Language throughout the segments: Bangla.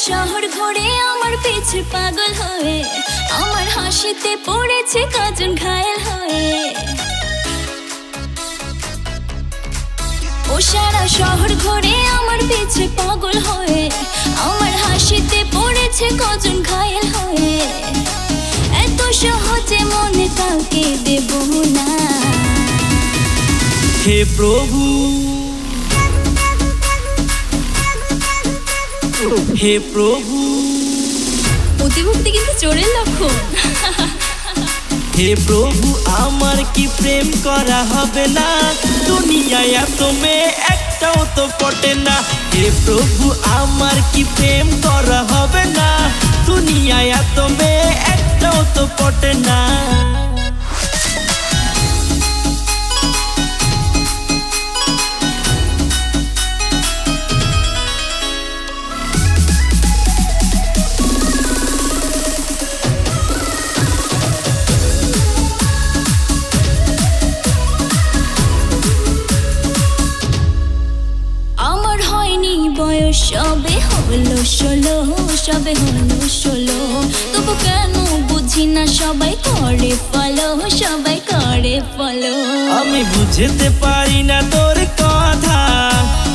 শহর ঘুরে আমার পিছে পাগল হয়ে, আমার হাসিতে পড়েছে কজন ঘায়েল হয়ে। ও সারা শহর ঘুরে আমার পিছে পাগল হয়ে, আমার হাসিতে পড়েছে কজন ঘায়েল হয়ে। এত সহজে মনে কাউকে দেব না। হে প্রভু, হে প্রভু, অতিভক্তি কিন্তু চোরের লক্ষণ। হে প্রভু, আমার কি প্রেম করা হবে না? দুনিয়ায় এত মেয়ে একটাও তো পটে না। হে প্রভু, আমার কি প্রেম করা হবে না? দুনিয়ায় এত মেয়ে একটাও তো পটে না। আমার হয়নি বয়স, সবে হলো 16, সবে হলো 16। তবু কেন বুঝি না, সবাই করে ফলো, সবাই করে ফলো। আমি বুঝতে পারি না তোর কথা,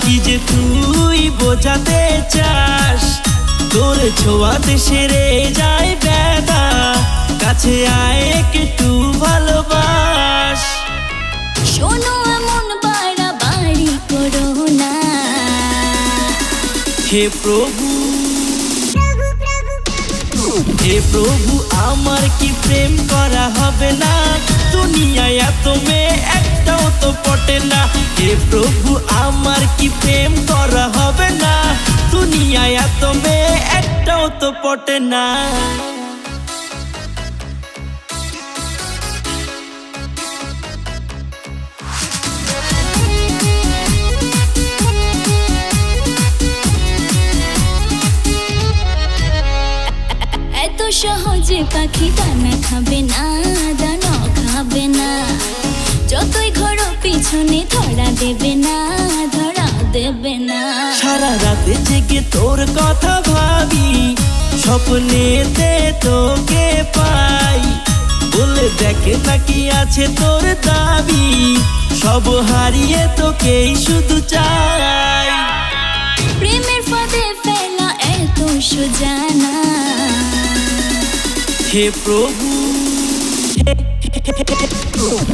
কি যে তুই বোঝাতে চাস। তোর ছোঁয়াতে সেরে যায় ব্যথা, কাছে আয় একটু ভালোবাস। শোনো এমন বাড়াবাড়ি করো না। হে প্রভু, হে প্রভু, আমার কি প্রেম করা হবে না? দুনিয়ায় এত মেয়ে একটাও তো পটে না। হে প্রভু, আমার কি প্রেম করা হবে না? দুনিয়ায় এত মেয়ে একটাও তো পটে না। এত সহজে পাখি দানা খাবে না, দানা খাবে না। যতই ঘোরো পিছনে ধরা দেবে না, ধরা দেবে না। সারা রাতে জেগে তোর কথা ভাবি, স্বপ্নেতে তোকে পাই। বলে দেখে নাকি আছে তোর দাবি, সব হারিয়ে তোকেই শুধু চাই। প্রেমের ফাঁদে ফেলা এত সোজা না। হে প্রভু,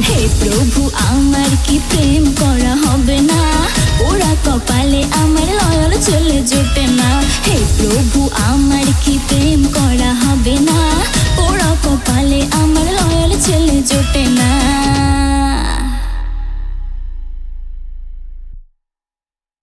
হে প্রভু, আমার কি প্রেম করা হবে না? ওরা কপালে আমার লয়াল চলে জোটে না। হে প্রভু, আমার কি প্রেম করা হবে না? ওরা কপালে আমার লয়াল ছেলে জোটে না।